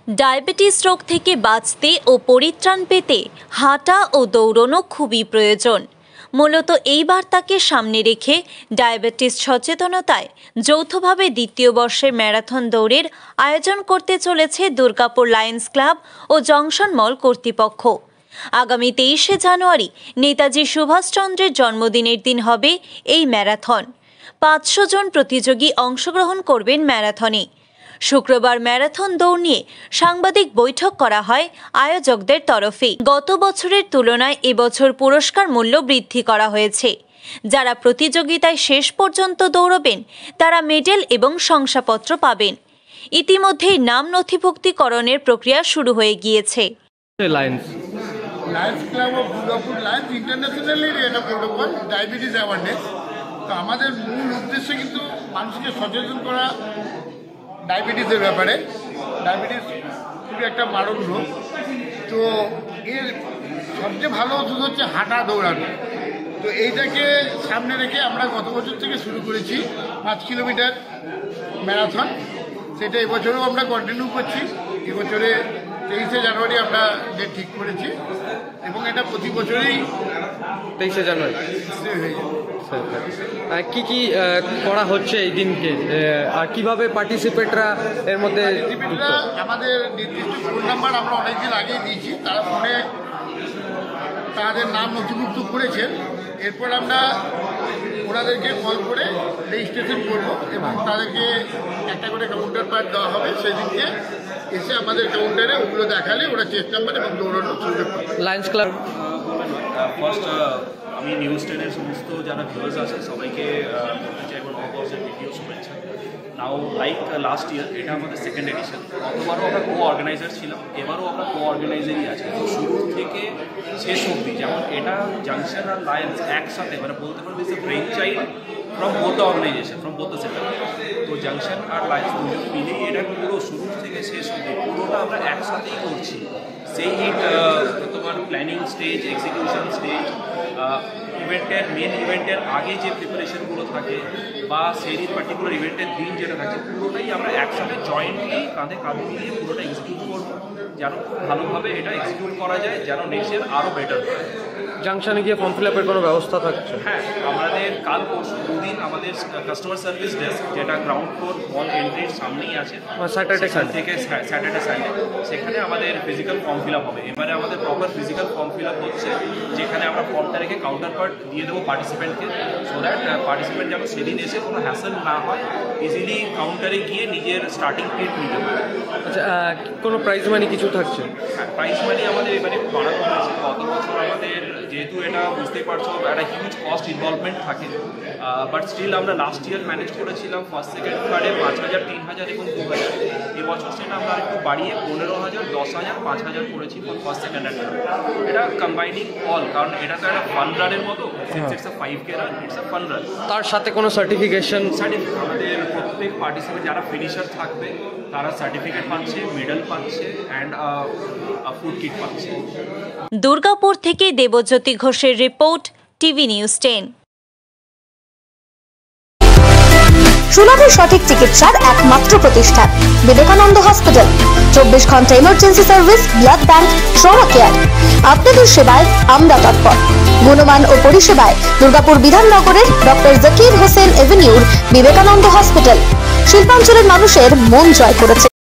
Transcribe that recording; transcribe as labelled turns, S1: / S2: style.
S1: Diabetes রোগ থেকে বাঁচতে ও পরিত্রাণ পেতে হাঁটা ও দৌড়ানো খুবই প্রয়োজন। মূলত এই বার্তাকে সামনে রেখে ডায়াবেটিস সচেতনতায় যৌথভাবে দ্বিতীয় বর্ষের ম্যারাথন দৌড়ের আয়োজন করতে চলেছে দুর্গাপুর লায়ন্স ক্লাব ও জংশন মল কর্তৃপক্ষ। আগামী 23শে জানুয়ারি নেতাজি সুভাষচন্দ্রের জন্মদিনের দিন হবে এই ম্যারাথন। 500 জন প্রতিযোগী অংশগ্রহণ করবেন ম্যারাথনে। শুক্রবার ম্যারাথন দৌড় নিয়ে সাংবাদিক বৈঠক করা হয় আয়োজকদের তরফে। গত বছরের তুলনায় এবছর পুরস্কার মূল্য বৃদ্ধি করা হয়েছে। যারা প্রতিযোগিতায় শেষ পর্যন্ত দৌড়বেন তারা মেডেল এবং শংসাপত্র পাবেন। ইতিমধ্যেই নাম নথিভুক্তিকরণের প্রক্রিয়া শুরু হয়ে গিয়েছে।
S2: Lions club of Durgapur Lions internationally এটা প্রোটোকল ডায়াবেটিস অ্যাওয়ারনেস। তো আমাদের মূল উদ্দেশ্য কিন্তু মানুষকে সচেতন করা ডায়াবেটিসের ব্যাপারে। ডায়াবেটিস খুবই একটা মারণ রোগ। তো এর সবচেয়ে ভালো ওষুধ হচ্ছে হাঁটা দৌড়ানো। তো এইটাকে সামনে রেখে আমরা গত বছর থেকে শুরু করেছি 5 কিলোমিটার ম্যারাথন। সেটা এবছরেও আমরা কন্টিনিউ করছি। এবছরে 23শে জানুয়ারি আমরা ডেট ঠিক করেছি এবং এটা প্রতি বছরেই
S3: 23শে জানুয়ারি
S2: হয়ে যাবে।
S3: কি কি করা হচ্ছে এই দিনকে, আর কিভাবে পার্টিসিপেটরা এর মধ্যে?
S2: আমাদের নির্দিষ্ট ফোন নাম্বার আমরা অনেকদিন আগেই দিয়েছি, তারা ফোনে তাদের নাম নথিভুক্ত করেছেন। এরপর আমরা ওনাদেরকে কল করে রেজিস্ট্রেশন করবো এবং তাদেরকে একটা করে কাউন্টার পার্ট দেওয়া হবে। সেদিনকে এসে আমাদের কাউন্টারে ওগুলো দেখালে ওরা চেস্ট নাম্বার এবং দৌড়ানোর সুযোগ পাবে।
S3: লায়ন্স ক্লাব
S4: ফার্স্ট আমি নিউজ 10-এর সমস্ত যারা ভিউয়ার্স আছে সবাইকে চাইবো নববর্ষের দ্বিতীয় শুভেচ্ছা। নাও লাইক লাস্ট ইয়ার এটা আমাদের সেকেন্ড এডিশন। গতবারও আমরা অর্গানাইজার ছিলাম, এবারও আমরা অর্গানাইজারই আছি। তো শুরু থেকে শেষ অবধি যেমন এটা জাংশন আর লায়ন্স একসাথে মানে বলতে পারবো is a brain child from both the organisation, from both the centre. তো জাংশন আর লায়ন্স দুজন মিলেই এটা পুরো শুরু থেকে শেষ অবধি পুরোটা আমরা একসাথেই করছি। সেই তোমার প্ল্যানিং স্টেজ, এক্সিকিউশন স্টেজ, ইভেন্টের মেন ইভেন্টের আগে যে প্রিপারেশনগুলো থাকে বা সেই পার্টিকুলার ইভেন্টের দিন যেটা থাকে পুরোটাই আমরা একসাথে জয়েন্টলি কাঁধে কাঁধে মিলিয়ে পুরোটা এক্সিকিউট করবো, যেন খুব ভালোভাবে এটা এক্সিকিউট করা যায়, যেন নেক্সট ইয়ার আরও বেটার হয়।
S3: জাংশনে গিয়ে ফর্ম ফিল আপের কোনো ব্যবস্থা থাকছে?
S4: হ্যাঁ, আমাদের কাল পরশু দুদিন আমাদের কাস্টমার সার্ভিস ডেস্ক যেটা গ্রাউন্ড ফ্লোর মল এন্ট্রির সামনেই আছে,
S3: স্যাটারডে
S4: থেকে স্যাটারডে সানডে সেখানে আমাদের ফিজিক্যাল ফর্ম ফিল আপ হবে। এবারে আমাদের proper physical form fill up হচ্ছে, যেখানে আমরা ফর্মটা রেখে কাউন্টার পার্ট দিয়ে দেবো পার্টিসিপেন্টকে, সো দ্যাট পার্টিসিপেন্ট যেন সেদিন এসে কোনো হ্যাসেল না হয়, ইজিলি কাউন্টারে গিয়ে নিজের স্টার্টিং কিট নিতে পারে।
S3: আচ্ছা, কোনো প্রাইজ মানি কিছু থাকছে?
S4: হ্যাঁ, প্রাইজ মানি আমাদের এবারে বাড়ানো হয়েছে। গত বছর আমাদের যেহেতু এটা বুঝতেই পারছো একটা হিউজ কস্ট ইনভলভমেন্ট থাকে, বাট স্টিল আমরা লাস্ট ইয়ার ম্যানেজ করেছিলাম ফার্স্ট সেকেন্ড থার্ডে 5,000, 3,000 এবং 2,000। এবছর সেটা আমরা একটু বাড়িয়ে 15,000, 10,000, 5,000 করেছি for first second and third. এটা কম্বাইনিং অল, কারণ এটা তো একটা ফান রানের মতো, it's a 5K run, it's a fun run.
S3: তার সাথে কোনো সার্টিফিকেশন?
S4: আমাদের প্রত্যেক পার্টিসিপেন্ট যারা ফিনিশার থাকবে তারা সার্টিফিকেট পাচ্ছে, মেডেল পাচ্ছে অ্যান্ড ফুড কিট পাচ্ছে।
S1: দুর্গাপুর থেকে দেবজ্যোতি ঘোষের রিপোর্ট, টিভি নিউজ 10।
S5: সুলভ সঠিক চিকিৎসার একমাত্র প্রতিষ্ঠান বিবেকানন্দ হসপিটাল। 24 ঘন্টা emergency service, blood bank, trauma care. আপনাদের সেবায় আমরা তৎপর। গুণমান ও পরিষেবায় দুর্গাপুর বিধাননগরের ডক্টর জাকির হোসেন এভিনিউর বিবেকানন্দ হসপিটাল শিল্পাঞ্চলের মানুষের মন জয় করেছে।